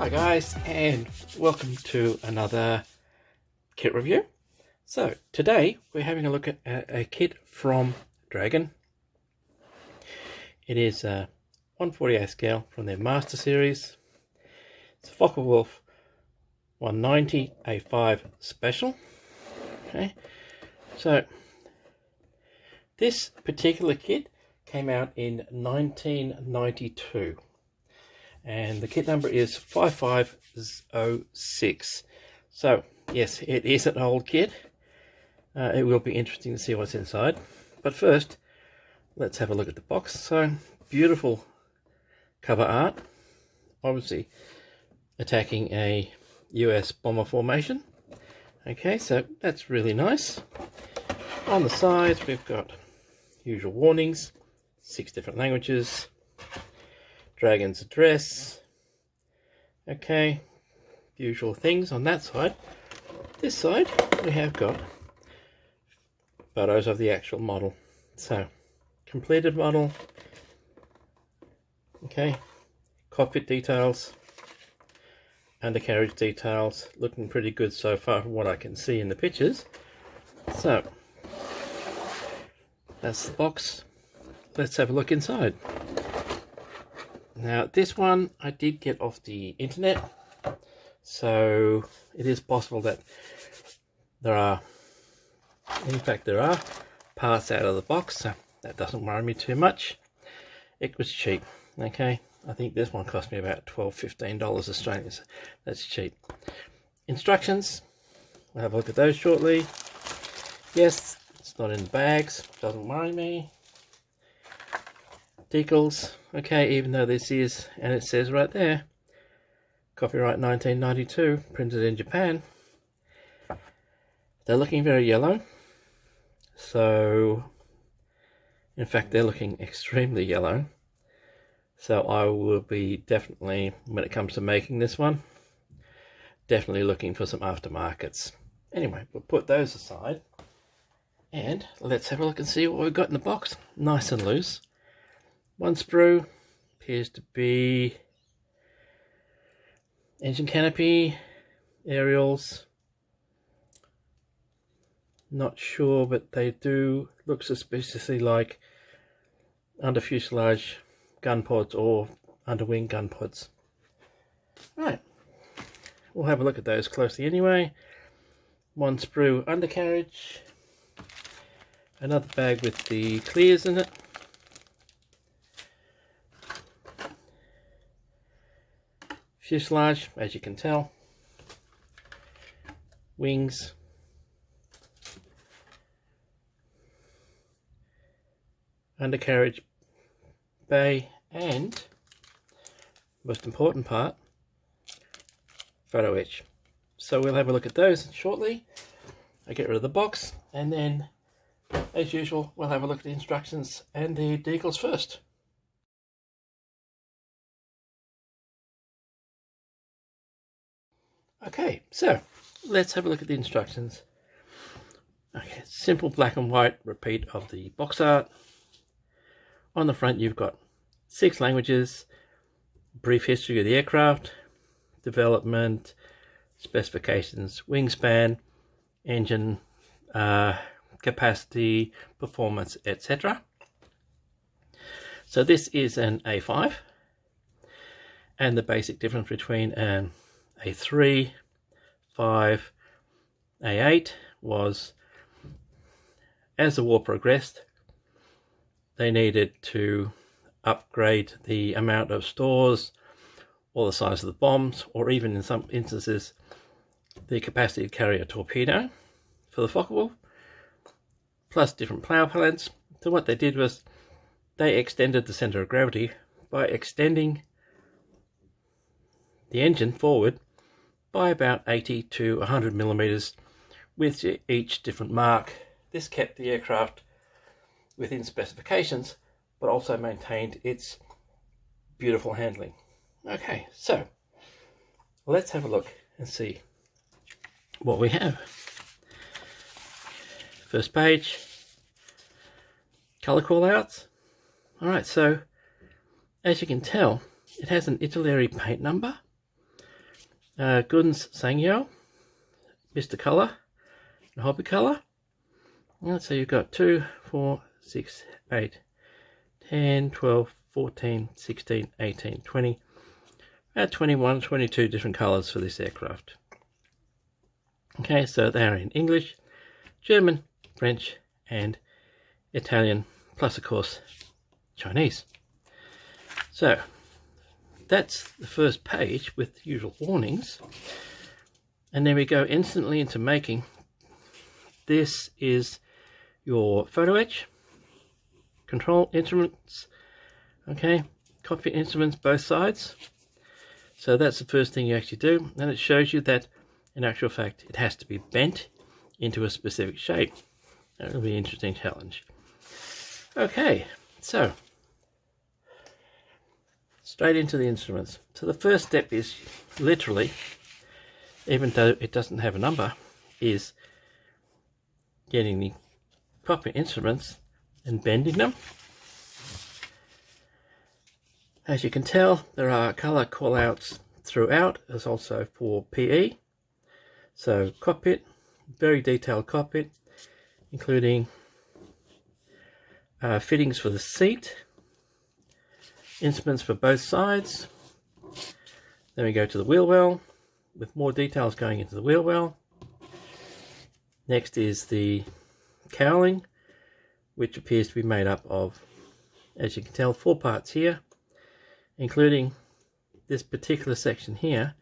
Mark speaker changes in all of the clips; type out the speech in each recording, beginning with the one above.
Speaker 1: Hi guys, and welcome to another kit review. So today we're having a look at a kit from Dragon. It is a 1/48 scale from their Master Series. It's a Focke-Wulf 190 A5 Special. Okay, so this particular kit came out in 1992. And the kit number is 5506. So yes, it is an old kit. It will be interesting to see what's inside, but first let's have a look at the box. So beautiful cover art, obviously attacking a US bomber formation. Okay, so that's really nice. On the sides we've got usual warnings, 6 different languages, Dragon's address. Okay, usual things on that side. This side we have got photos of the actual model. So completed model. Okay, cockpit details, undercarriage details, looking pretty good so far from what I can see in the pictures. So that's the box. Let's have a look inside. Now this one I did get off the internet, so it is possible that there are parts out of the box, so that doesn't worry me too much. It was cheap. Okay, I think this one cost me about $12–15 Australian, so that's cheap. Instructions, we'll have a look at those shortly. Yes, it's not in the bags, doesn't worry me. Decals, okay, even though this is, and it says right there, copyright 1992, printed in Japan. They're looking very yellow, so in fact they're looking extremely yellow. So I will be definitely, when it comes to making this one, definitely looking for some aftermarkets. Anyway, we'll put those aside and let's have a look and see what we've got in the box. Nice and loose. One sprue, appears to be engine canopy, aerials, not sure, but they do look suspiciously like under fuselage gun pods or underwing gun pods. Right, we'll have a look at those closely anyway. One sprue undercarriage, another bag with the clears in it. Fuselage, as you can tell, wings, undercarriage bay, and most important part, photo etch. So we'll have a look at those shortly. I get rid of the box, and then as usual we'll have a look at the instructions and the decals first. Okay, so let's have a look at the instructions. Okay, simple black and white repeat of the box art. On the front you've got 6 languages, brief history of the aircraft, development, specifications, wingspan, engine capacity, performance, etc. So this is an A5, and the basic difference between an A3, 5, A8 was, as the war progressed, they needed to upgrade the amount of stores or the size of the bombs, or even in some instances the capacity to carry a torpedo for the Focke-Wulf, plus different power plants. So what they did was they extended the center of gravity by extending the engine forward by about 80 to 100 millimeters with each different mark. This kept the aircraft within specifications, but also maintained its beautiful handling. Okay, so let's have a look and see what we have. First page, color callouts. Alright, so as you can tell, it has an Italeri paint number, Guns Sangyo, Mr. Colour, and Hobby Colour. And so you've got 2, 4, 6, 8, 10, 12, 14, 16, 18, 20, about 21, 22 different colours for this aircraft. Okay, so they are in English, German, French, and Italian, plus of course Chinese. So that's the first page with the usual warnings, and then we go instantly into making. This is your photo etch, control instruments, okay, cockpit instruments both sides. So that's the first thing you actually do, and it shows you that in actual fact it has to be bent into a specific shape. That will be an interesting challenge. Okay, so straight into the instruments. So the first step is literally, even though it doesn't have a number, is getting the cockpit instruments and bending them. As you can tell, there are color callouts throughout, as also for PE. So cockpit, very detailed cockpit, including fittings for the seat, instruments for both sides. Then we go to the wheel well, with more details going into the wheel well. Next is the cowling, which appears to be made up of, as you can tell, 4 parts here, including this particular section here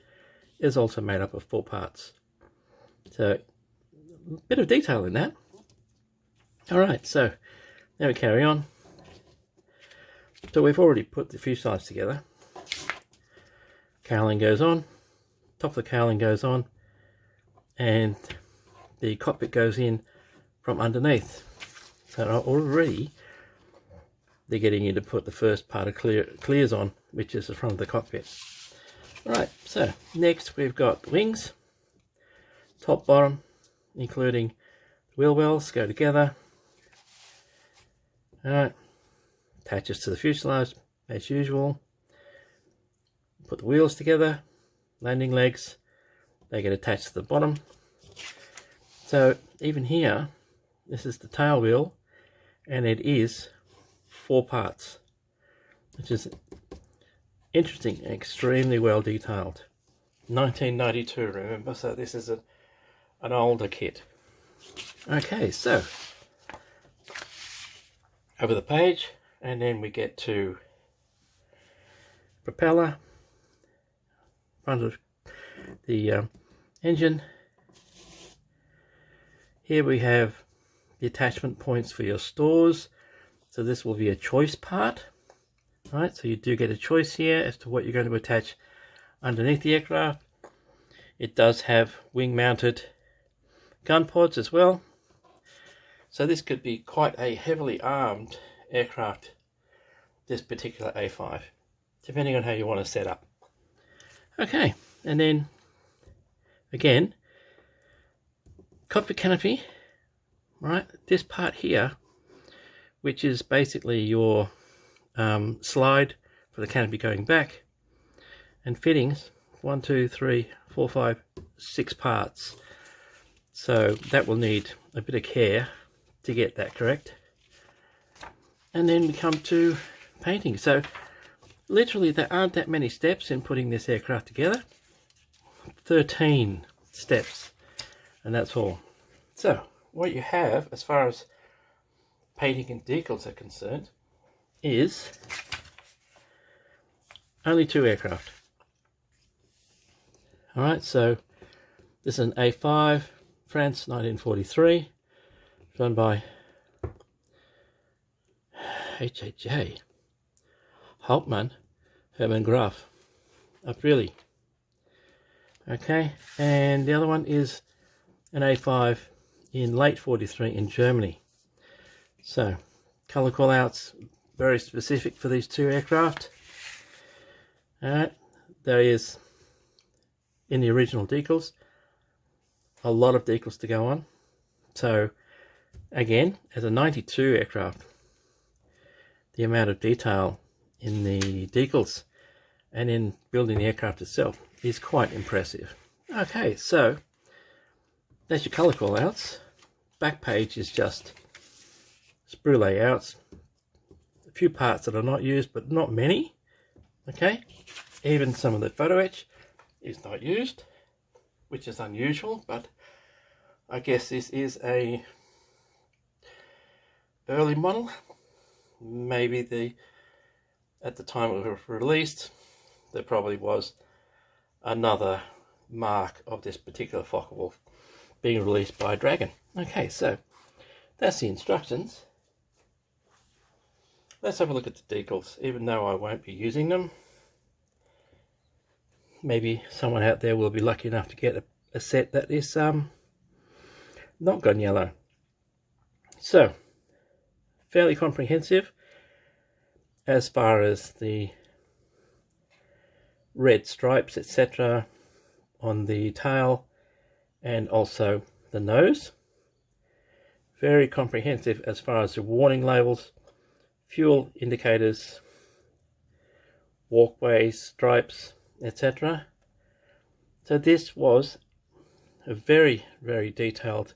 Speaker 1: is also made up of 4 parts. So a bit of detail in that. Alright, so now we carry on. So we've already put the fuselage together. Cowling goes on, top of the cowling goes on, and the cockpit goes in from underneath. So already they're getting you to put the first part of clears on, which is the front of the cockpit. Alright, so next we've got wings, top, bottom, including wheel wells go together. Alright, attaches to the fuselage as usual. Put the wheels together, landing legs, they get attached to the bottom. So even here, this is the tail wheel, and it is 4 parts, which is interesting and extremely well detailed. 1992, remember, so this is an older kit. Okay, so over the page, and then we get to propeller, front of the engine. Here we have the attachment points for your stores. So this will be a choice part, right? So you do get a choice here as to what you're going to attach underneath the aircraft. It does have wing mounted gun pods as well. So this could be quite a heavily armed aircraft, this particular A-5, depending on how you want to set up. Okay, and then again, cockpit canopy, right? This part here, which is basically your slide for the canopy going back, and fittings, 1, 2, 3, 4, 5, 6 parts. So that will need a bit of care to get that correct. And then we come to painting. So literally there aren't that many steps in putting this aircraft together. 13 steps, and that's all. So what you have as far as painting and decals are concerned is only 2 aircraft. Alright, so this is an A-5, France, 1943, flown by HHJ, Hauptmann Hermann Graf, up really. Okay, and the other one is an A-5 in late 43 in Germany. So, colour callouts very specific for these 2 aircraft. Alright, there is, in the original decals, a lot of decals to go on. So, again, as a 92 aircraft, the amount of detail in the decals and in building the aircraft itself is quite impressive. Okay, so that's your colour callouts. Back page is just sprue layouts. A few parts that are not used, but not many. Okay, even some of the photo etch is not used, which is unusual, but I guess this is a early model. Maybe at the time it was released, there probably was another mark of this particular Focke-Wulf being released by Dragon. Okay, so that's the instructions. Let's have a look at the decals, even though I won't be using them. Maybe someone out there will be lucky enough to get a set that is not gone yellow. So, fairly comprehensive as far as the red stripes, etc. on the tail and also the nose. Very comprehensive as far as the warning labels, fuel indicators, walkways, stripes, etc. So this was a very, very detailed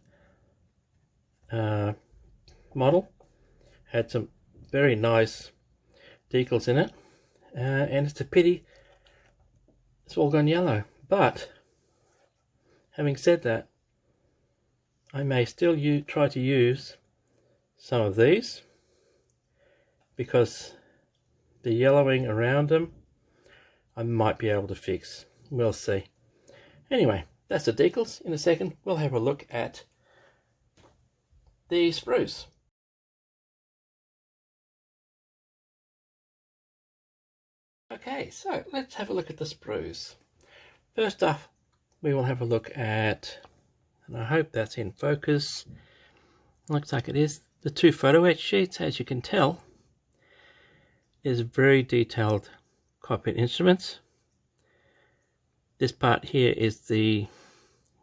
Speaker 1: model. Had some very nice decals in it, and it's a pity it's all gone yellow. But having said that, I may still try to use some of these, because the yellowing around them I might be able to fix. We'll see. Anyway, that's the decals. In a second we'll have a look at the sprues. Okay, so let's have a look at the sprues. First off, we will have a look at, and I hope that's in focus, looks like it is, the two photo etch sheets. As you can tell, is very detailed cockpit instruments. This part here is the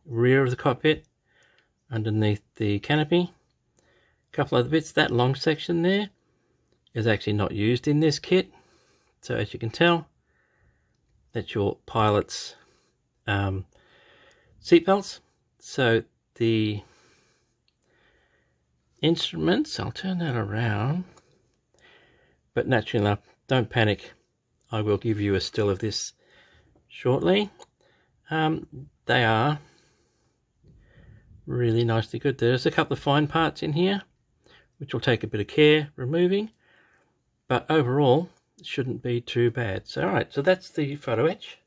Speaker 1: rear of the cockpit underneath the canopy. A couple other bits. That long section there is actually not used in this kit. So as you can tell, that's your pilot's seat belts. So the instruments, I'll turn that around, but naturally enough, don't panic, I will give you a still of this shortly. They are really nicely good. There's a couple of fine parts in here which will take a bit of care removing, but overall it shouldn't be too bad. So alright, so that's the photo etch.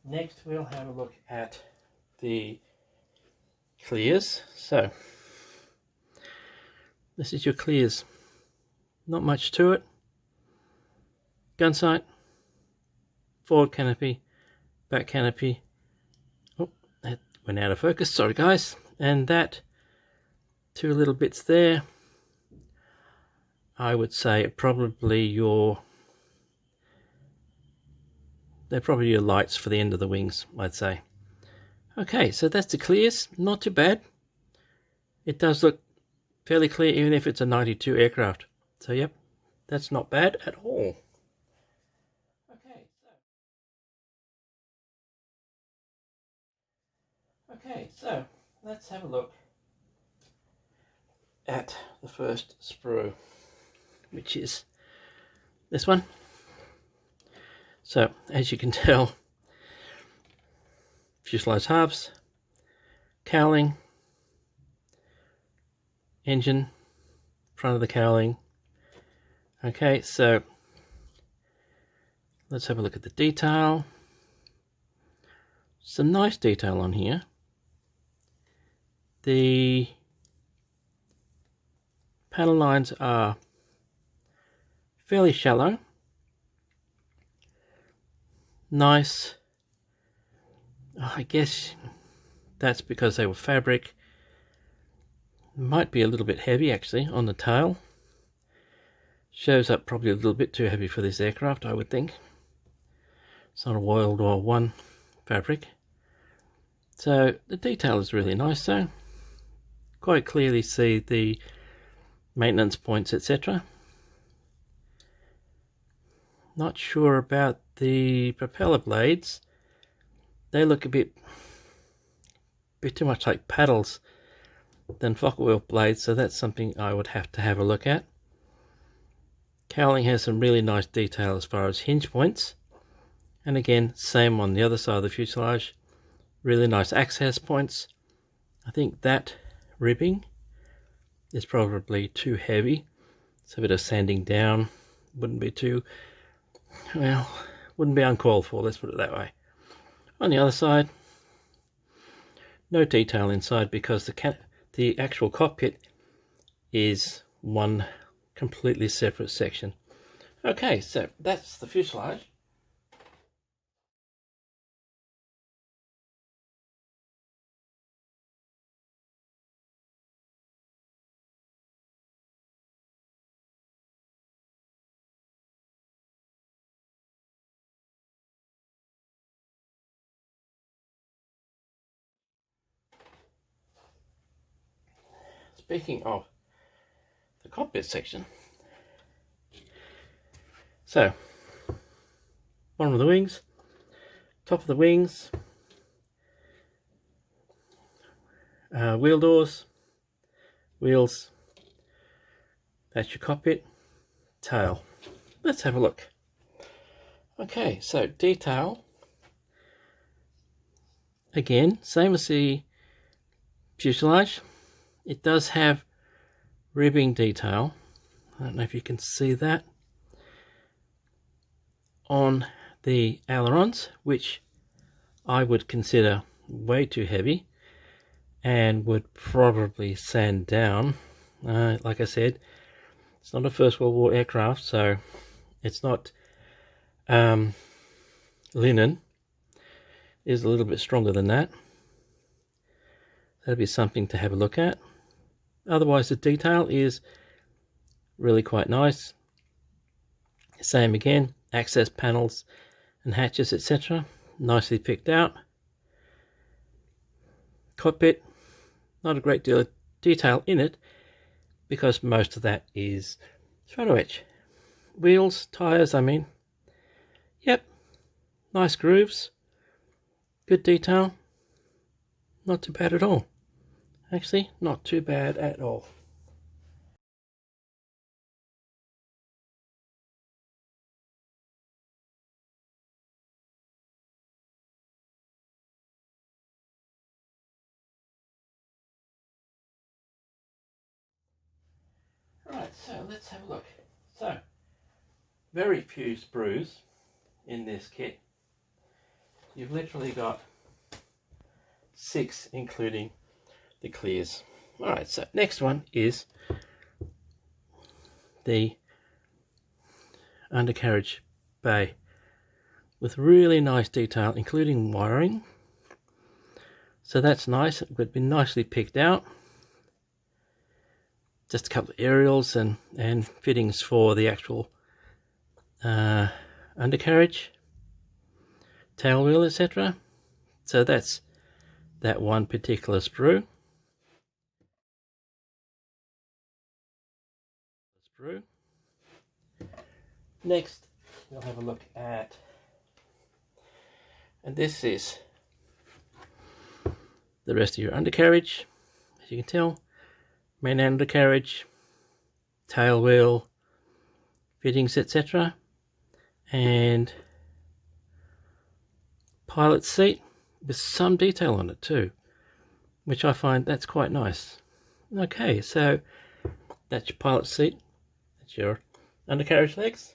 Speaker 1: Next we'll have a look at the clears. So this is your clears. Not much to it. Gun sight, forward canopy, back canopy. Oh, that went out of focus, sorry guys. And that two little bits there, I would say probably they're probably your lights for the end of the wings, I'd say. Okay, so that's the clears. Not too bad. It does look fairly clear even if it's a 92 aircraft. So yep, that's not bad at all. Okay, so let's have a look at the first sprue, which is this one. So as you can tell, fuselage halves, cowling, engine, front of the cowling. Okay, so let's have a look at the detail. Some nice detail on here. The panel lines are fairly shallow. Nice. I guess that's because they were fabric. Might be a little bit heavy actually on the tail. Shows up probably a little bit too heavy for this aircraft, I would think. It's not a World War I fabric. So the detail is really nice though. Quite clearly see the maintenance points, etc. Not sure about the propeller blades. They look a bit too much like paddles than Focke-Wulf blades, so that's something I would have to have a look at. Cowling has some really nice detail as far as hinge points, and again, same on the other side of the fuselage. Really nice access points. I think that ribbing is probably too heavy, so a bit of sanding down wouldn't be too, well, wouldn't be uncalled for, let's put it that way. On the other side, no detail inside because the actual cockpit is one completely separate section. Okay, so that's the fuselage. Speaking of the cockpit section, so bottom of the wings, top of the wings, wheel doors, wheels, that's your cockpit, tail. Let's have a look. Okay, so detail, again, same as the fuselage. It does have ribbing detail. I don't know if you can see that on the ailerons, which I would consider way too heavy and would probably sand down. Like I said, it's not a First World War aircraft, so it's not linen. It is a little bit stronger than that. That'd be something to have a look at. Otherwise, the detail is really quite nice. Same again, access panels and hatches, etc. Nicely picked out. Cockpit, not a great deal of detail in it because most of that is photo etch. Wheels, tires, I mean. Yep, nice grooves, good detail. Not too bad at all. Actually, not too bad at all. Right, so let's have a look. So, very few sprues in this kit. You've literally got 6, including the clears. Alright, so next one is the undercarriage bay with really nice detail, including wiring. So that's nice. It would be nicely picked out. Just a couple of aerials and fittings for the actual undercarriage, tail wheel, etc. So that's that one particular sprue. Next, we'll have a look at, and this is the rest of your undercarriage. As you can tell, main undercarriage, tail wheel, fittings, etc. And pilot seat with some detail on it too, which I find that's quite nice. Okay, so that's your pilot seat, that's your undercarriage legs,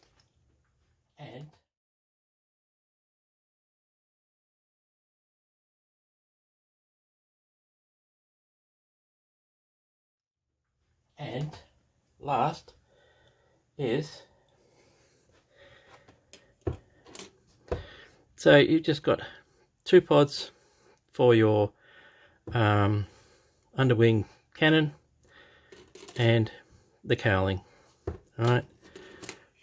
Speaker 1: and last is, so you've just got 2 pods for your underwing cannon and the cowling. Alright,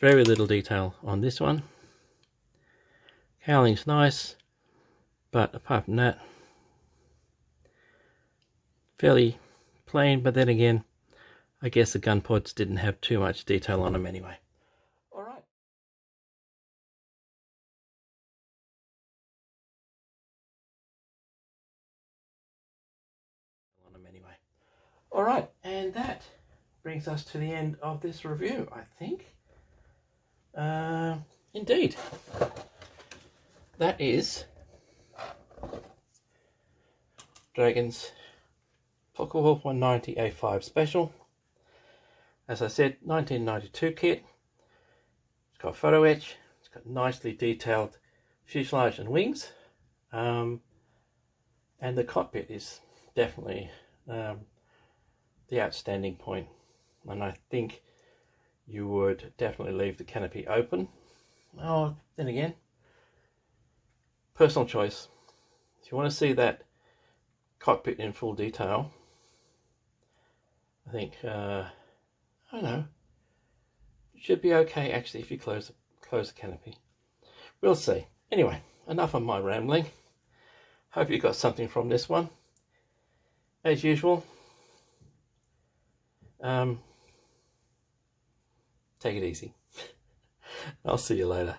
Speaker 1: very little detail on this one. Cowling's nice, but apart from that, fairly plain. But then again, I guess the gun pods didn't have too much detail on them anyway. All right. All right, and that brings us to the end of this review, I think. Indeed. That is Dragon's Focke-Wulf 190 A-5 Special. As I said, 1992 kit. It's got photo etch. It's got nicely detailed fuselage and wings. And the cockpit is definitely the outstanding point. And I think you would definitely leave the canopy open. Oh, then again, personal choice. If you want to see that cockpit in full detail, I think, I don't know, it should be okay actually if you close the canopy. We'll see. Anyway, enough of my rambling. Hope you got something from this one. As usual, take it easy. I'll see you later.